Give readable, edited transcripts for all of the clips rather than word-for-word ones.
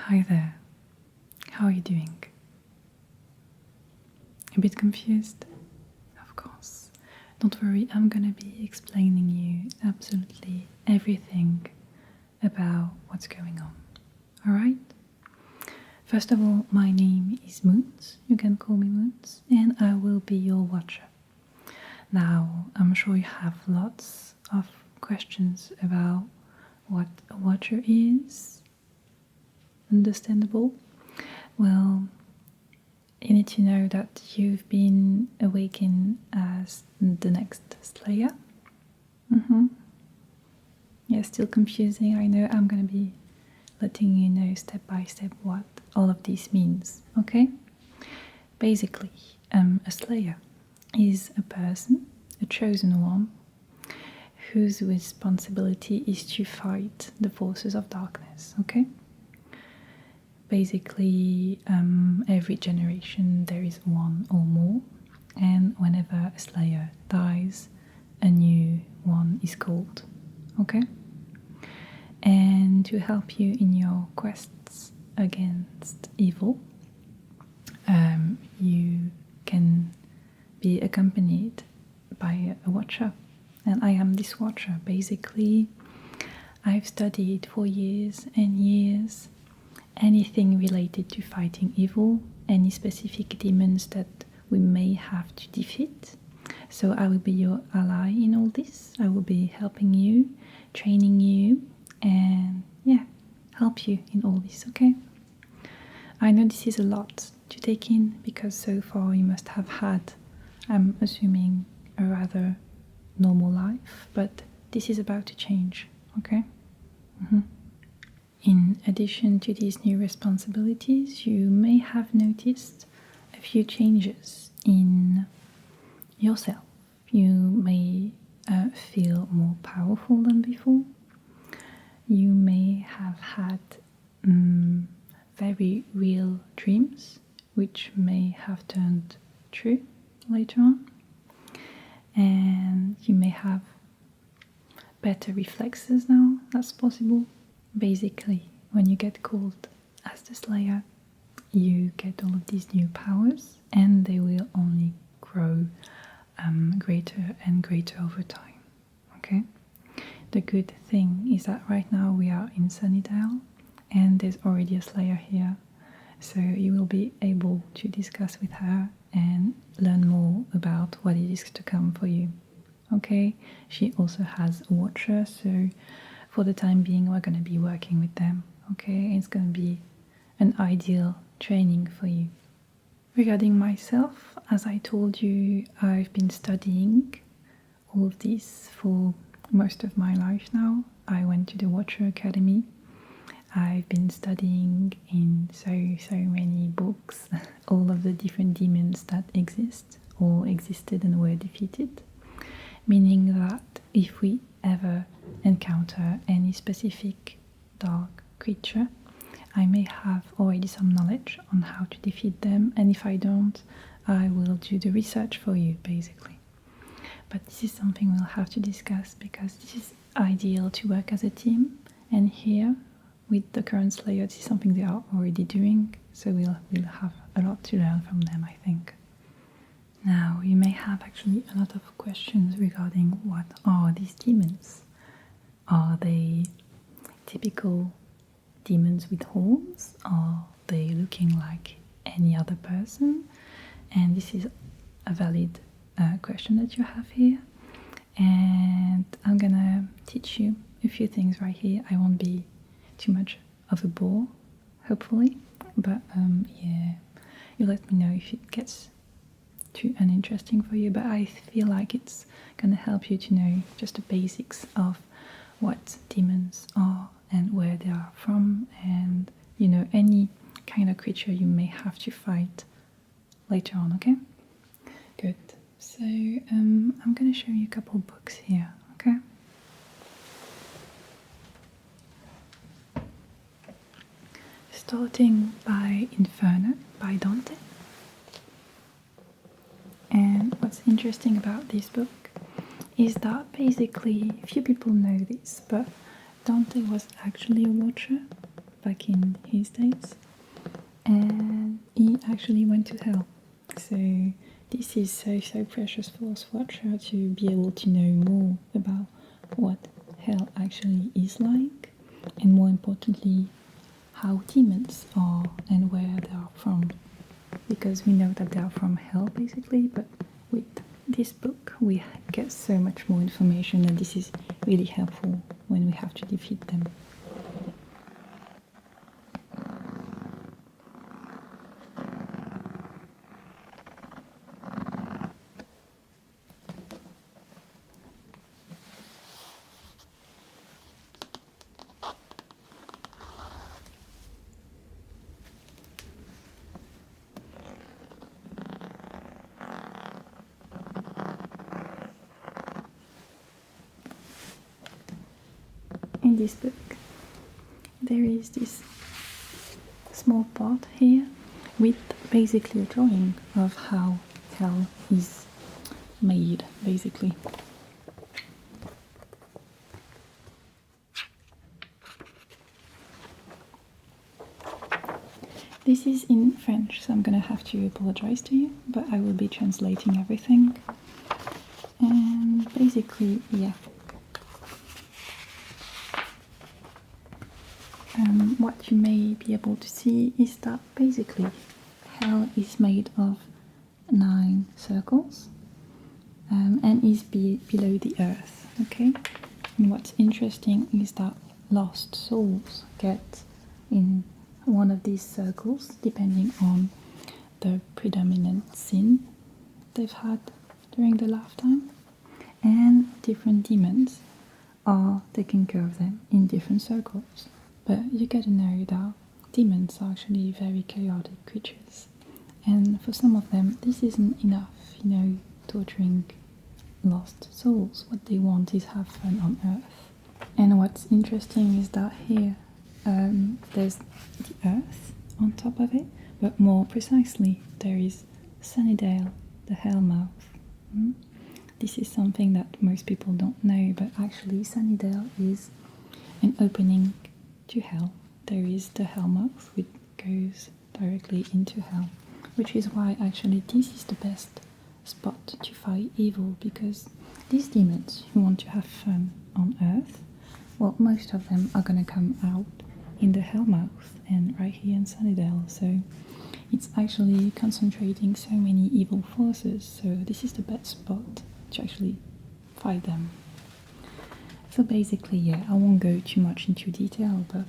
Hi there. How are you doing? A bit confused? Of course. Don't worry, I'm gonna be explaining you absolutely everything about what's going on. Alright? First of all, my name is Moons. You can call me Moons, and I will be your watcher. Now, I'm sure you have lots of questions about what a watcher is. Understandable? Well, you need to know that you've been awakened as the next Slayer. Yeah, still confusing. I know. I'm gonna be letting you know step by step what all of this means, okay? Basically, a Slayer is a person, a chosen one, whose responsibility is to fight the forces of darkness, okay? Basically, every generation there is one or more, and whenever a Slayer dies, a new one is called, okay? And to help you in your quests against evil, you can be accompanied by a watcher, and I am this watcher. Basically, I've studied for years and years anything related to fighting evil, any specific demons that we may have to defeat. So I will be your ally in all this. I will be helping you, training you, and yeah, help you in all this, okay? I know this is a lot to take in because so far you must have had, I'm assuming, a rather normal life, but this is about to change, okay? In addition to these new responsibilities, you may have noticed a few changes in yourself. You may feel more powerful than before. You may have had very real dreams, which may have turned true later on. And you may have better reflexes now, that's possible. Basically, when you get called as the Slayer, you get all of these new powers, and they will only grow greater and greater over time, okay? The good thing is that right now we are in Sunnydale, and there's already a Slayer here, so you will be able to discuss with her and learn more about what it is to come for you, okay? She also has a watcher, so for the time being we're going to be working with them, okay? It's going to be an ideal training for you. Regarding myself, as I told you, I've been studying all of this for most of my life now. I went to the Watcher Academy. I've been studying in so many books all of the different demons that exist or existed and were defeated, meaning that if we ever encounter any specific dark creature, I may have already some knowledge on how to defeat them, and if I don't, I will do the research for you, basically. But this is something we'll have to discuss because this is ideal to work as a team, and here with the current Slayer, this is something they are already doing, so we'll have a lot to learn from them, I think. Now, you may have actually a lot of questions regarding what are these demons. Are they typical demons with horns? Are they looking like any other person? And this is a valid question that you have here. And I'm gonna teach you a few things right here. I won't be too much of a bore, hopefully. But yeah, you let me know if it gets too uninteresting for you. But I feel like it's gonna help you to know just the basics of what demons are and where they are from, and you know, any kind of creature you may have to fight later on, okay? Good. So I'm gonna show you a couple books here, okay? Starting by Inferno by Dante. And what's interesting about this book is that basically, few people know this, but Dante was actually a watcher back in his days, and he actually went to hell. So this is so precious for us watcher to be able to know more about what hell actually is like, and more importantly, how demons are and where they are from. Because we know that they are from hell basically, but with this book we get so much more information, and this is really helpful when we have to defeat them. In this book there is this small part here with basically a drawing of how hell is made, basically. This is in French, so I'm gonna have to apologize to you, but I will be translating everything. And basically, yeah. What you may be able to see is that basically hell is made of 9 circles and is below the earth, okay? And what's interesting is that lost souls get in one of these circles depending on the predominant sin they've had during their lifetime, and different demons are taking care of them in different circles. But you gotta know that demons are actually very chaotic creatures, and for some of them this isn't enough, you know, torturing lost souls. What they want is have fun on earth. And what's interesting is that here there's the earth on top of it, but more precisely there is Sunnydale, the Hellmouth. This is something that most people don't know, but actually Sunnydale is an opening to hell. There is the Hellmouth which goes directly into hell, which is why actually this is the best spot to fight evil, because these demons who want to have fun on earth, well, most of them are gonna come out in the Hellmouth and right here in Sunnydale, so it's actually concentrating so many evil forces, so this is the best spot to actually fight them. So basically, yeah, I won't go too much into detail, but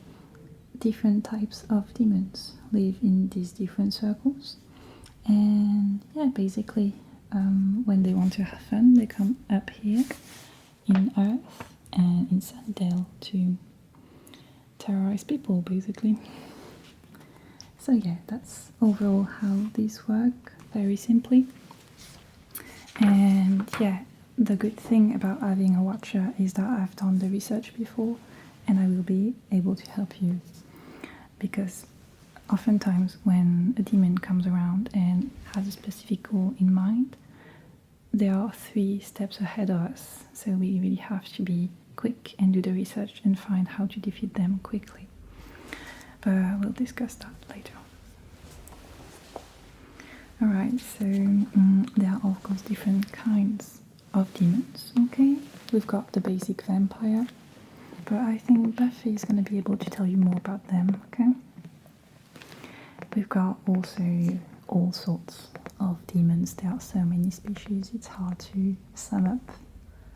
different types of demons live in these different circles, and yeah, basically when they want to have fun they come up here in Earth and in Sunnydale to terrorize people, basically. So yeah, that's overall how these work, very simply. And yeah, the good thing about having a watcher is that I've done the research before and I will be able to help you, because oftentimes when a demon comes around and has a specific goal in mind, there are 3 steps ahead of us, so we really have to be quick and do the research and find how to defeat them quickly. But we'll discuss that later on. Alright, so there are of course different kinds of demons, okay? We've got the basic vampire, but I think Buffy is going to be able to tell you more about them, okay? We've got also all sorts of demons. There are so many species, it's hard to sum up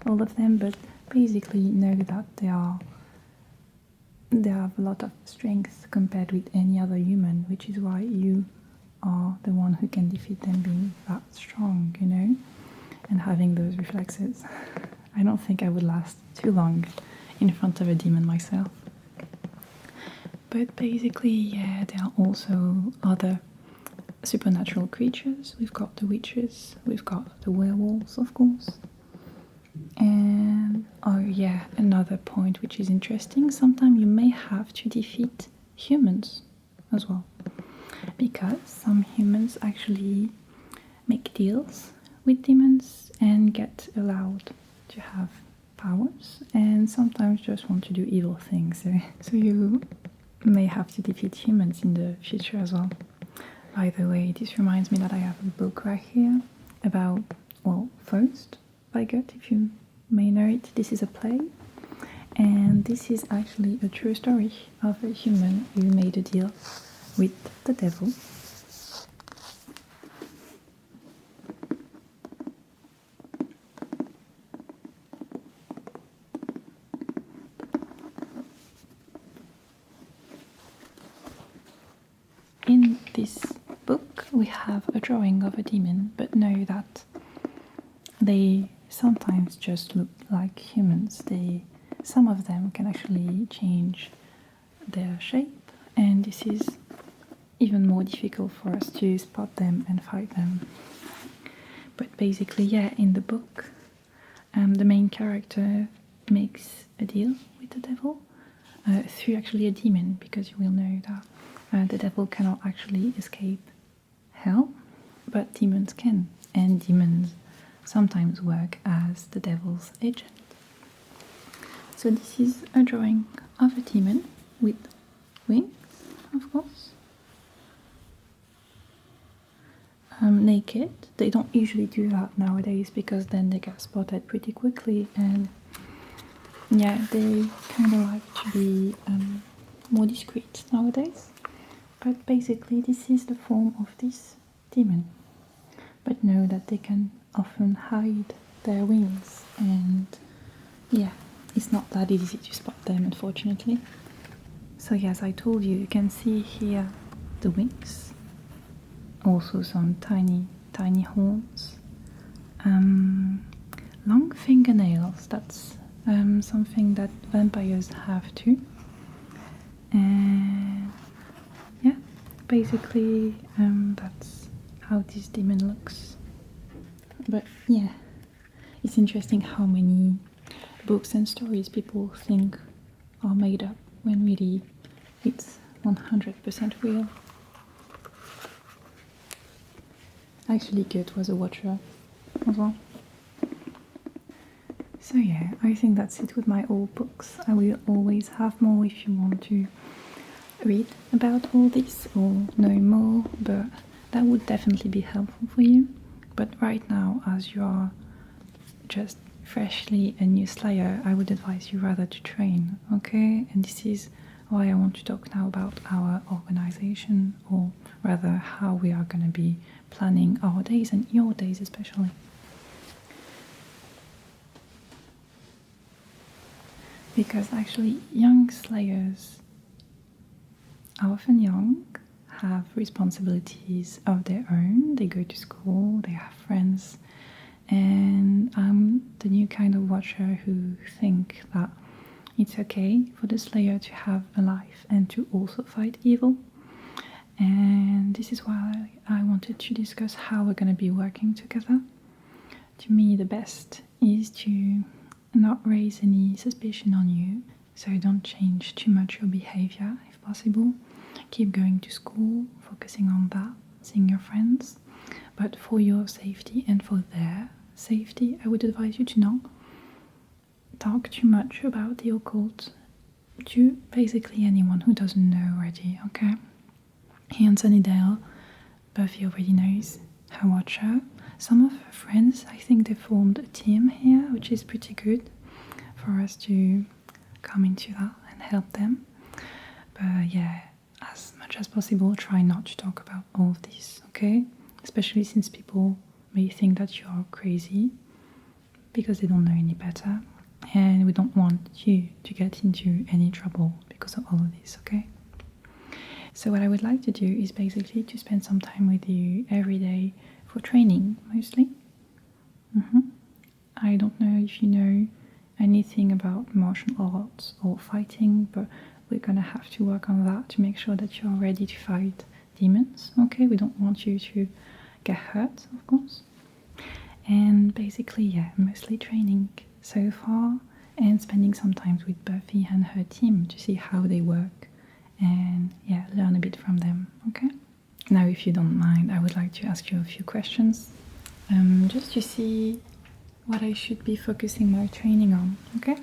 all of them, but basically know that they have a lot of strength compared with any other human, which is why you are the one who can defeat them, being that strong, you know, and having those reflexes. I don't think I would last too long in front of a demon myself. But basically, yeah, there are also other supernatural creatures. We've got the witches, we've got the werewolves, of course. And, oh yeah, another point which is interesting, sometimes you may have to defeat humans as well, because some humans actually make deals with demons and get allowed to have powers, and sometimes just want to do evil things. So you may have to defeat humans in the future as well. By the way, this reminds me that I have a book right here about, well, Faust by Goethe, if you may know it. This is a play, and this is actually a true story of a human who made a deal with the devil. In this book we have a drawing of a demon, but know that they sometimes just look like humans. Some of them can actually change their shape, and this is even more difficult for us to spot them and fight them. But basically, yeah, in the book, the main character makes a deal with the devil through actually a demon, because you will know that the devil cannot actually escape hell, but demons can, and demons sometimes work as the devil's agent. So this is a drawing of a demon with wings, of course. Naked. They don't usually do that nowadays because then they get spotted pretty quickly, and yeah, they kind of like to be more discreet nowadays. But basically this is the form of this demon. But know that they can often hide their wings, and yeah, it's not that easy to spot them, unfortunately. So yeah, as I told you, you can see here the wings, also some tiny horns, long fingernails. That's something that vampires have too, and yeah, basically that's how this demon looks. But yeah, it's interesting how many books and stories people think are made up when really it's 100% real. Actually, Goethe was a watcher as well. So yeah, I think that's it with my old books. I will always have more if you want to read about all this or know more, but that would definitely be helpful for you. But right now, as you are just freshly a new Slayer, I would advise you rather to train, okay? And this is why I want to talk now about our organization, or rather how we are going to be planning our days, and your days especially. Because actually young Slayers are often young, have responsibilities of their own, they go to school, they have friends, and I'm the new kind of watcher who think that it's okay for the Slayer to have a life and to also fight evil. And this is why I wanted to discuss how we're going to be working together. To me, the best is to not raise any suspicion on you, so don't change too much your behavior if possible. Keep going to school, focusing on that, seeing your friends. But for your safety and for their safety, I would advise you to not talk too much about the occult to basically anyone who doesn't know already, okay? Here in Sunnydale, Buffy already knows her watcher. Some of her friends, I think they formed a team here, which is pretty good for us to come into that and help them. But yeah, as much as possible, try not to talk about all of this, okay? Especially since people may think that you're crazy because they don't know any better. And we don't want you to get into any trouble because of all of this, okay? So what I would like to do is basically to spend some time with you every day for training, mostly. I don't know if you know anything about martial arts or fighting, but we're gonna have to work on that to make sure that you're ready to fight demons, okay? We don't want you to get hurt, of course. And basically, yeah, mostly training so far, and spending some time with Buffy and her team to see how they work and yeah, learn a bit from them, okay? Now, if you don't mind, I would like to ask you a few questions just to see what I should be focusing my training on, okay?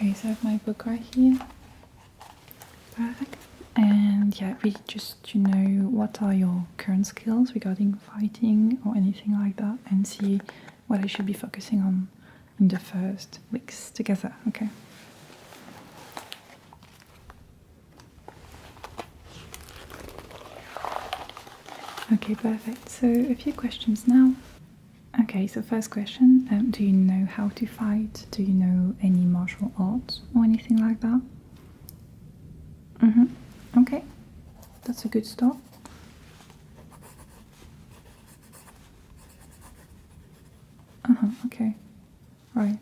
Okay, so I have my book right here. Perfect. And yeah, really just to know what are your current skills regarding fighting or anything like that, and see what I should be focusing on in the first weeks together, okay? Okay, perfect. So a few questions now. Okay, so first question, do you know how to fight? Do you know any martial arts or anything like that? Okay, that's a good start. Okay, right.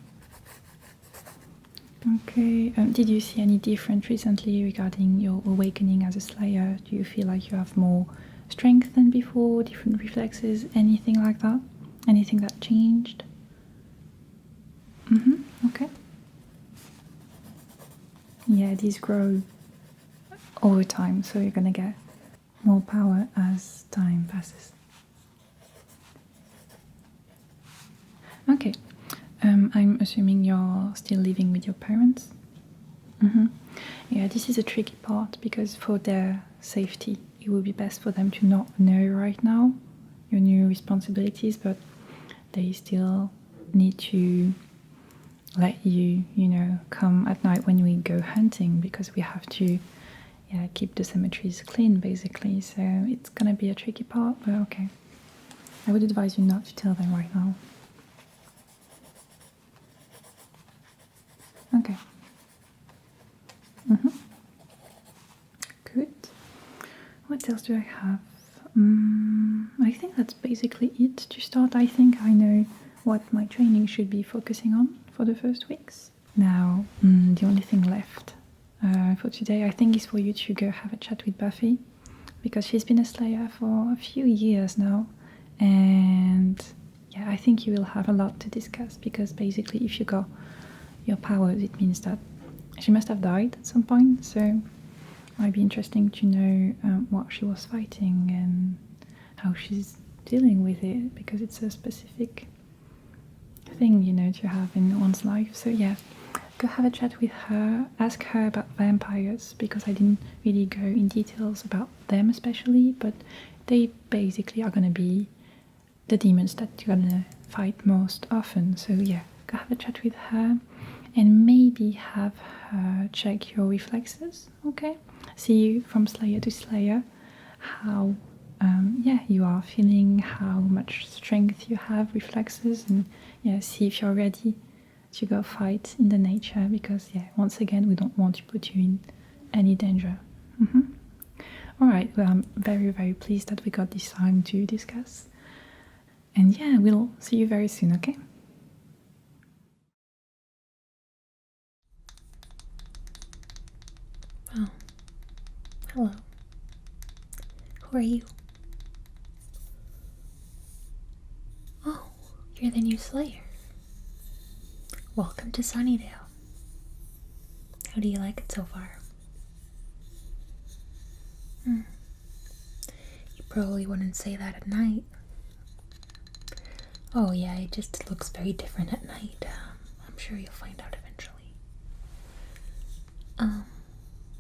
Okay, did you see any difference recently regarding your awakening as a Slayer? Do you feel like you have more strength than before, different reflexes, anything like that? Anything that changed? Okay. Yeah, these grow over time, so you're gonna get more power as time passes. Okay, I'm assuming you're still living with your parents? Yeah, this is a tricky part because for their safety, it would be best for them to not know right now your new responsibilities, but they still need to let you, come at night when we go hunting, because we have to keep the cemeteries clean basically. So it's gonna be a tricky part, but okay. I would advise you not to tell them right now. Okay. Good. What else do I have? I think that's basically it to start. I think I know what my training should be focusing on for the first weeks. Now, the only thing left for today, I think, is for you to go have a chat with Buffy, because she's been a Slayer for a few years now, and yeah, I think you will have a lot to discuss, because basically if you got your powers, it means that she must have died at some point, so it might be interesting to know what she was fighting and how she's dealing with it, because it's a specific thing, to have in one's life. So yeah, go have a chat with her, ask her about vampires, because I didn't really go in details about them especially, but they basically are gonna be the demons that you're gonna fight most often. So yeah, go have a chat with her and maybe have her check your reflexes, okay? See from Slayer to Slayer how you are feeling, how much strength you have, reflexes, and see if you're ready to go fight in the nature, because once again, we don't want to put you in any danger. Alright, well, I'm very, very pleased that we got this time to discuss, and we'll see you very soon, okay? Oh, hello. Who are you? Oh, you're the new Slayer. Welcome to Sunnydale. How do you like it so far? You probably wouldn't say that at night. Oh yeah, it just looks very different at night. I'm sure you'll find out eventually.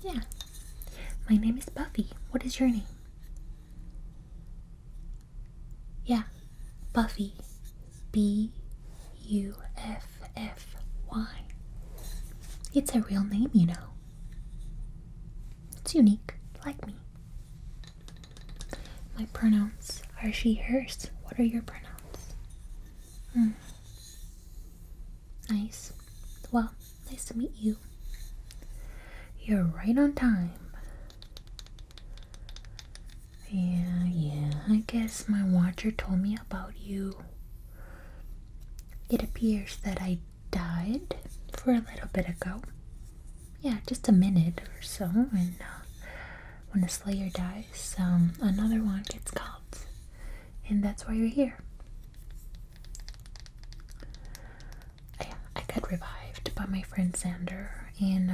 Yeah. My name is Buffy. What is your name? Yeah, Buffy. Buffy. It's a real name, you know. It's unique, like me. My pronouns are she, hers. What are your pronouns? Nice. Well, nice to meet you. You're right on time. Yeah, I guess my watcher told me about you. It appears that I died for a little bit ago. Yeah, just a minute or so, and when a Slayer dies, another one gets called, and that's why you're here. I got revived by my friend Xander, and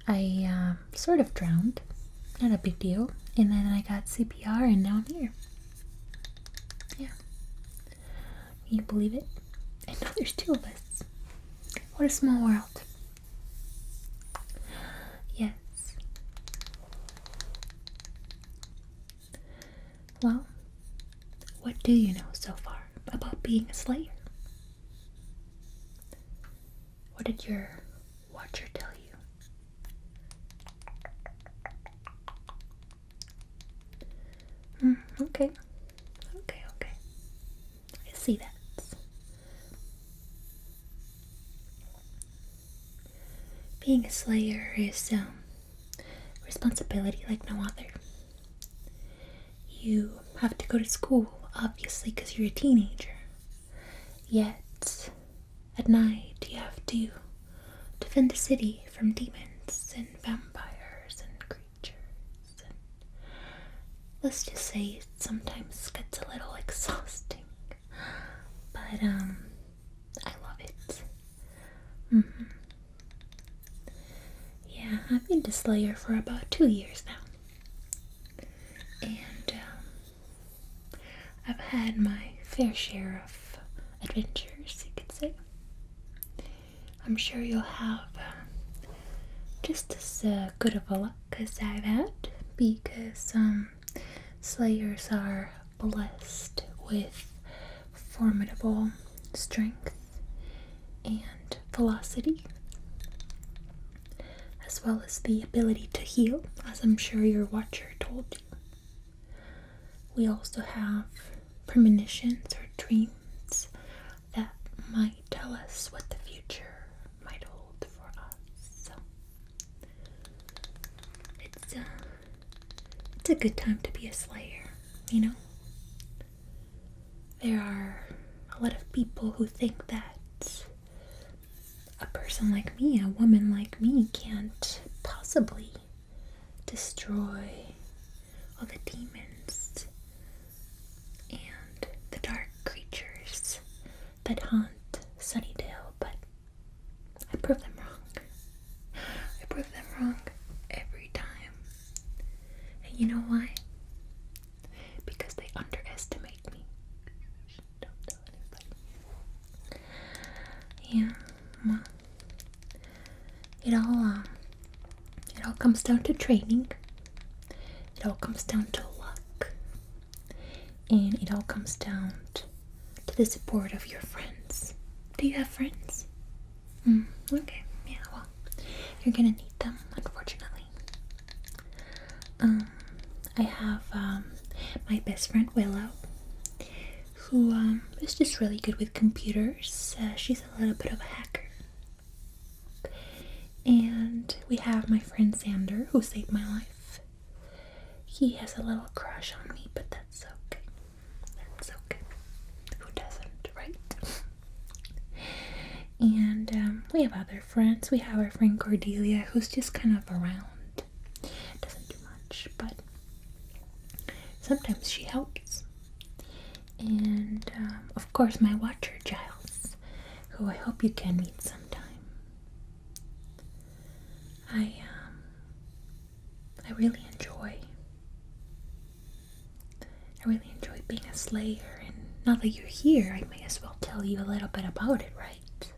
I sort of drowned, not a big deal, and then I got CPR, and now I'm here. Yeah. Can you believe it? And now there's two of us. What a small world. do you know so far about being a Slayer? What did your watcher tell you? Okay. I see that. Being a Slayer is responsibility like no other. You have to go to school, obviously, because you're a teenager. Yet, at night, you have to defend the city from demons and vampires and creatures. And let's just say it sometimes gets a little exhausting. But, I love it. Yeah, I've been to Slayer for about 2 years now. And, I've had my fair share of adventures, you could say. I'm sure you'll have just as good of a luck as I've had, because Slayers are blessed with formidable strength and velocity, as well as the ability to heal, as I'm sure your watcher told you. We also have premonitions or dreams that might tell us what the future might hold for us. So it's a good time to be a Slayer, you know? There are a lot of people who think that a person like me, a woman like me, can't possibly destroy all the demons and the dark creatures that haunt Sunnydale, but I prove them wrong. I prove them wrong every time. And you know why? Because they underestimate me. Don't tell anybody. Yeah, well, it all comes down to training. It all comes down to luck. And it all comes down to the support of your friends. Do you have friends? Okay. Yeah, well, you're gonna need them, unfortunately. I have my best friend Willow, who is just really good with computers. She's a little bit of a hacker. And we have my friend Xander, who saved my life. He has a little crush on me, but that's okay. That's okay. Who doesn't, right? And we have other friends. We have our friend Cordelia, who's just kind of around. Doesn't do much, but sometimes she helps. And of course, my watcher Giles, who I hope you can meet sometime. I really enjoy being a Slayer, and now that you're here, I may as well tell you a little bit about it, right?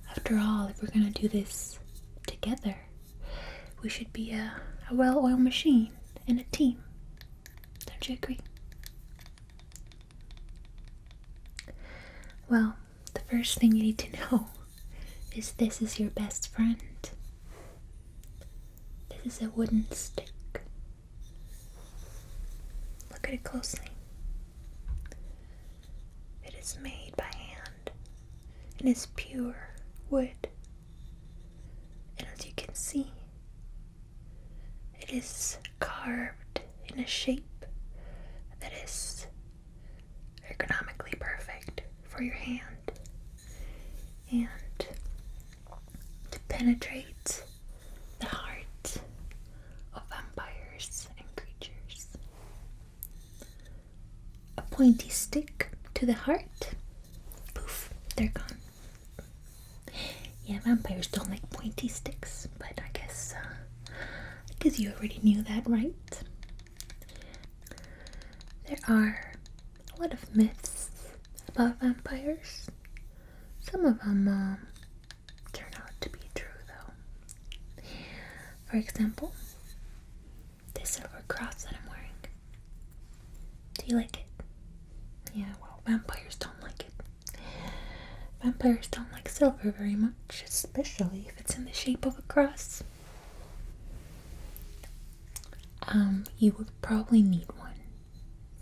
After all, if we're gonna do this together, we should be a well-oiled machine and a team. Don't you agree? Well, the first thing you need to know is this is your best friend. This is a wooden stick. Look at it closely. It is made by hand and is pure wood. And as you can see, it is carved in a shape that is ergonomically perfect for your hand and to penetrate the heart of vampires and creatures. A pointy stick to the heart, poof, they're gone. Yeah, vampires don't like pointy sticks, but I guess you already knew that, right? There are a lot of myths about vampires. Some of them turn out to be true, though. For example, this silver cross that I'm wearing. Do you like it? Yeah, well, vampires don't like it. Vampires don't like silver very much, especially if it's in the shape of a cross. You would probably need one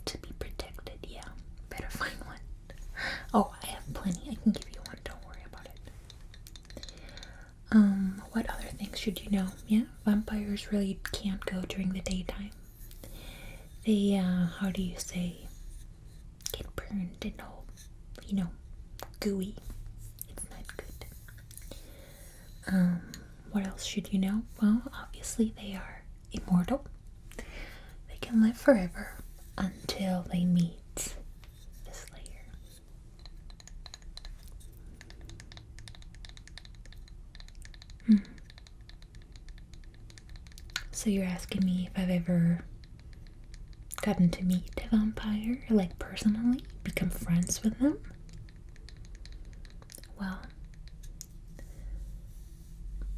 to be protected, yeah. Better find one. Oh, I have plenty. I can give you one, don't worry about it. What other things should you know? Yeah, vampires really can't go during the daytime. They, how do you say, get burned and all, gooey. It's not good. What else should you know? Well, obviously they are immortal. They can live forever until they meet the Slayer. So you're asking me if I've ever gotten to meet a vampire, like personally, become friends with them? Well,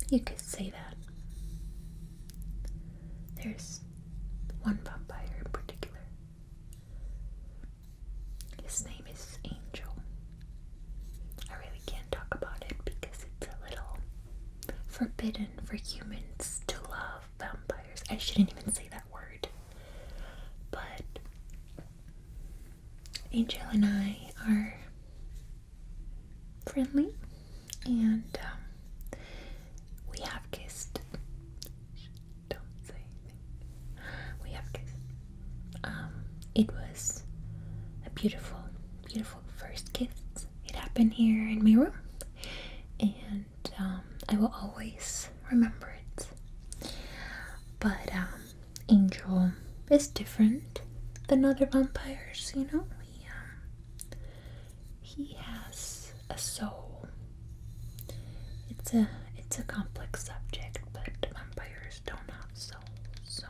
you could say that. There's one vampire in particular. His name is Angel. I really can't talk about it because it's a little forbidden for humans to love vampires. I shouldn't even say that word. But Angel and I are friendly, and we have kissed. Don't say anything. We have kissed. It was a beautiful, beautiful first kiss. It happened here in my room, and I will always remember it. But Angel is different than other vampires, He has a soul. It's a complex subject, but vampires don't have souls, so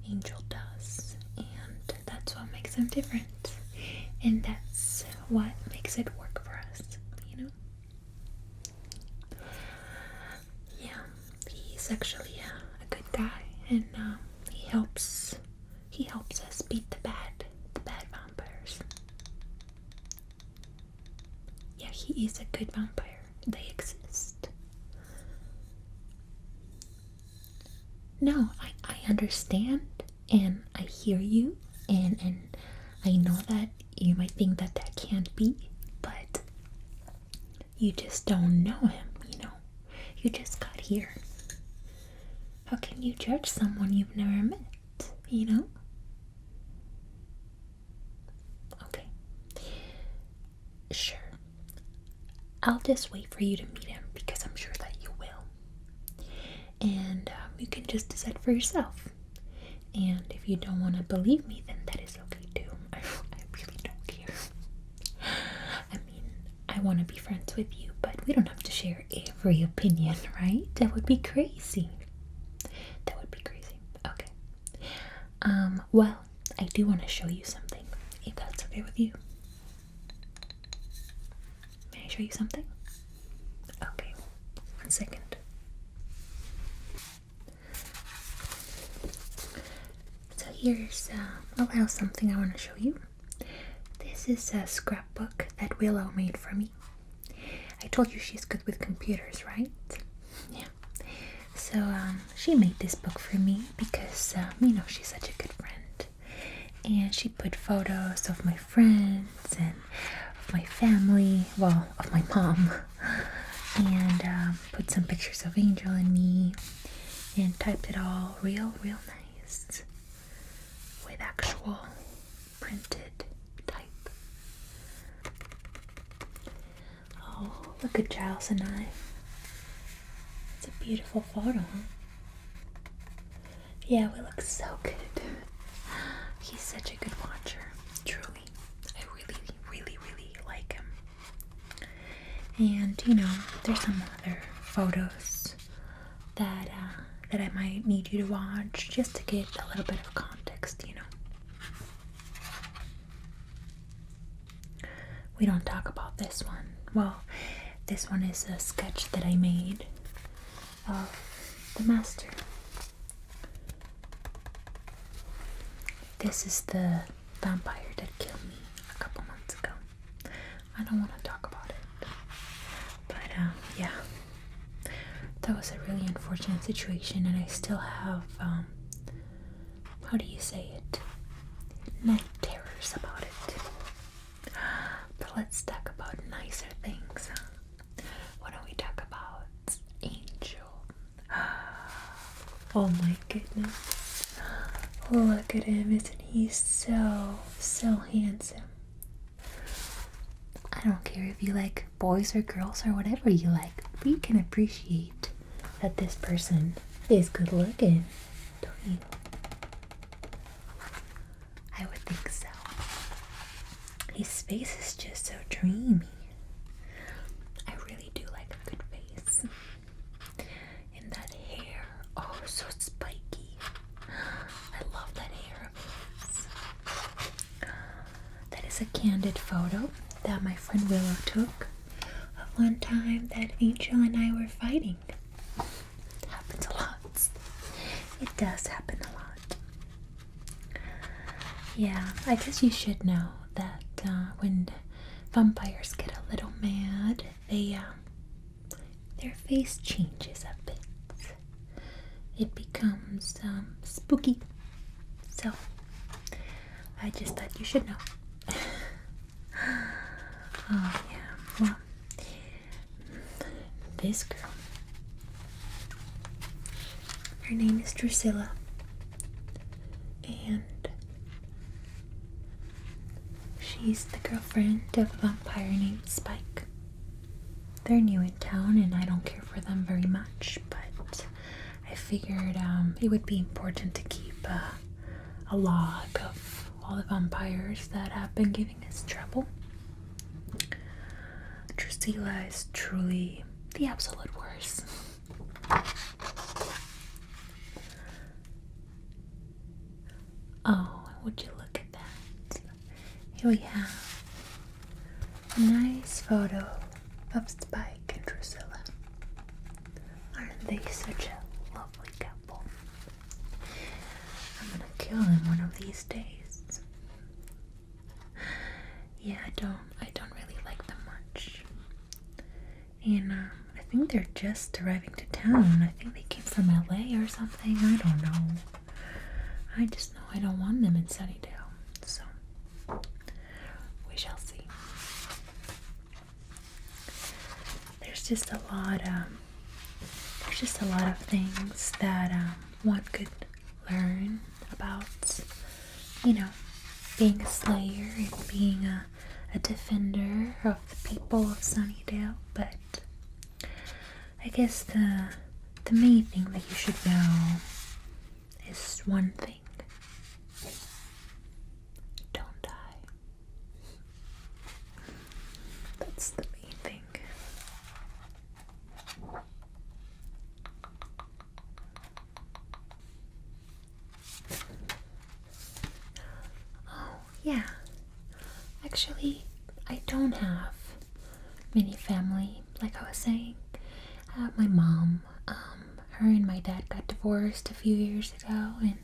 Angel does, and that's what makes him different, and that's what makes it work for us, Yeah, he's actually a good guy, and he helps us beat the bad vampires. Yeah, he is a good vampire. They exist. No, I understand, and I hear you, and I know that you might think that can't be, but you just don't know him, You just got here. How can you judge someone you've never met, Okay. Sure. I'll just wait for you to meet him because I'm sure that you will. And you can just decide for yourself. And if you don't want to believe me, then that is okay too. I really don't care. I mean, I want to be friends with you, but we don't have to share every opinion, right? That would be crazy. That would be crazy. Okay. Well, I do want to show you something, if that's okay with you. May I show you something? Okay, 1 second. So here's a little something I want to show you. This is a scrapbook that Willow made for me. I told you she's good with computers, right? Yeah. So she made this book for me because, she's such a good friend. And she put photos of my friends and of my family, well, of my mom, and put some pictures of Angel and me, and typed it all real nice with actual printed type. Oh, look at Giles and I. It's a beautiful photo, huh? Yeah, we look so good. He's such a good watcher, truly. I really like him. And, there's some other photos that I might need you to watch just to get a little bit of context, We don't talk about this one. Well, this one is a sketch that I made of the master. this is the vampire that killed me a couple months ago. I don't want to talk about it. But, yeah. That was a really unfortunate situation, and I still have, how do you say it? Night terrors about it. But let's talk about nicer things. Why don't we talk about Angel? Oh my goodness. Look at him, isn't he so handsome? I don't care if you like boys or girls or whatever you like, but you can appreciate that this person is good looking, don't you? I would think so. His face is just so dreamy. I really do like a good face. And that hair, oh, so spiky. I love that hair of his. That is a candid photo that my friend Willow took of one time that Angel and I were fighting. It happens a lot. It does happen a lot. Yeah, I guess you should know that when vampires get a little mad, their face changes a bit. It becomes spooky. So I just thought you should know. Oh yeah, well, this girl, her name is Drusilla, and she's the girlfriend of a vampire named Spike. They're new in town and I don't care for them very much, but I figured it would be important to keep a log of all the vampires that have been giving us trouble. Drusilla is truly the absolute worst. Oh, would you look at that? Here we have a nice photo of Spike and Drusilla. Aren't they such a lovely couple? I'm gonna kill them one of these days. Yeah, I don't really like them much. And I think they're just arriving to town. I think they came from LA or something. I don't know. I just know I don't want them in Sunnydale. So we shall see. There's just a lot of things that one could learn about, being a slayer and being a defender of the people of Sunnydale. But I guess the main thing that you should know is one thing. Don't die. That's the main thing. Oh, yeah. Actually, I don't have many family, like I was saying. My mom, her and my dad got divorced a few years ago, and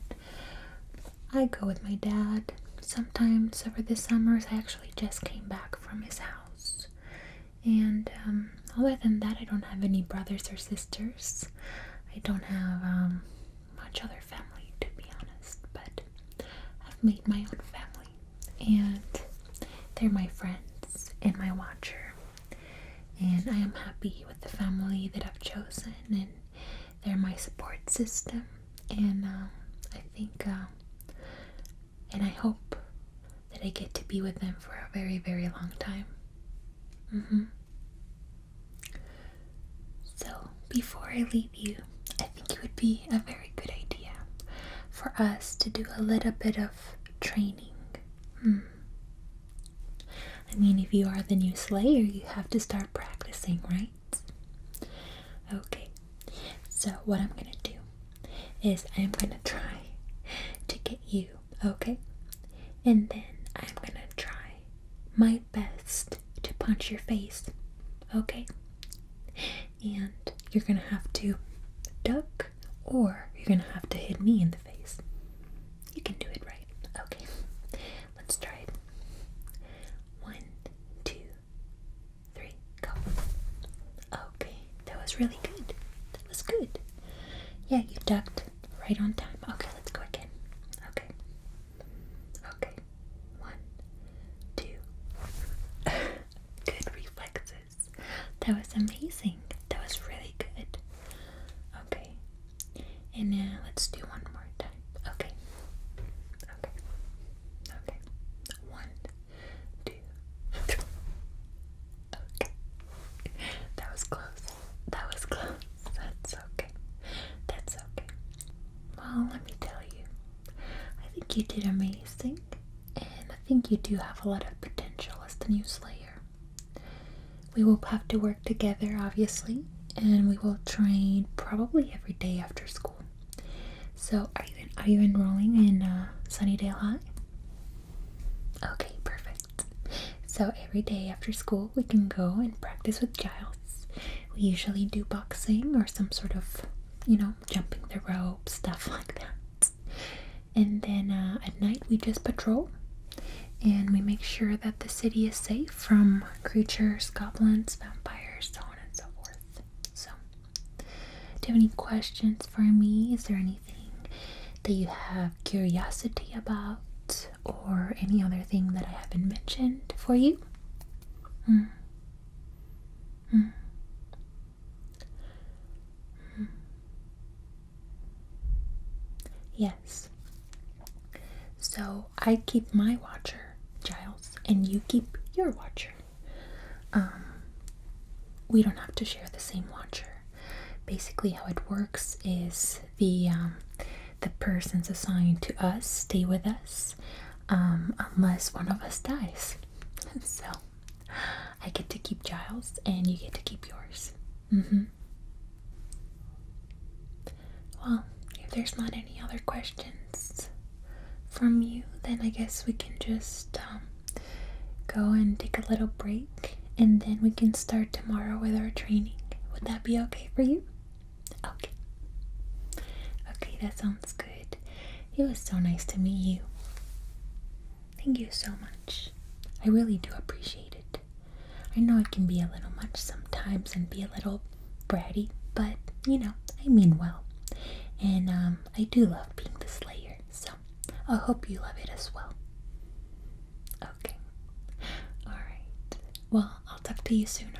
I go with my dad sometimes over the summers. I actually just came back from his house. And other than that, I don't have any brothers or sisters. I don't have much other family, to be honest, but I've made my own family, and they're my friends and my watcher. And I am happy with the family that I've chosen, and they're my support system. And I think, and I hope that I get to be with them for a very, very long time. So, before I leave you, I think it would be a very good idea for us to do a little bit of training. I mean, if you are the new Slayer, you have to start practicing, right? Okay, so what I'm gonna do is I'm gonna try to get you, okay? And then I'm gonna try my best to punch your face, okay? And you're gonna have to duck, or you're gonna have to hit me in the face. You can do it, right? Okay. was good. Yeah, you ducked right on time. Okay, let's go again. Okay. Okay. 1, 2. Good reflexes. That was amazing. That was really good. Okay. And now let's do one more time. Okay. Okay. Okay. 1, 2, 3. Okay. That was close. That was close. That's okay. That's okay. Well, let me tell you, I think you did amazing, and I think you do have a lot of potential as the new Slayer. We will have to work together, obviously, and we will train probably every day after school. So, are you enrolling in Sunnydale High? Okay, perfect. So every day after school, we can go and practice with Giles. We usually do boxing or some sort of, jumping the rope, stuff like that. And then at night, we just patrol. And we make sure that the city is safe from creatures, goblins, vampires, so on and so forth. So, do you have any questions for me? Is there anything that you have curiosity about? Or any other thing that I haven't mentioned for you? Yes. So I keep my watcher, Giles, and you keep your watcher. We don't have to share the same watcher. Basically, how it works is the persons assigned to us stay with us, unless one of us dies. So I get to keep Giles, and you get to keep yours. Well, if there's not any other questions from you, then I guess we can just go and take a little break, and then we can start tomorrow with our training. Would that be okay for you? Okay. Okay, that sounds good. It was so nice to meet you. Thank you so much. I really do appreciate it. I know it can be a little much sometimes and be a little bratty, but I mean well. And I do love being the Slayer, so I hope you love it as well. Okay. Alright. Well, I'll talk to you soon,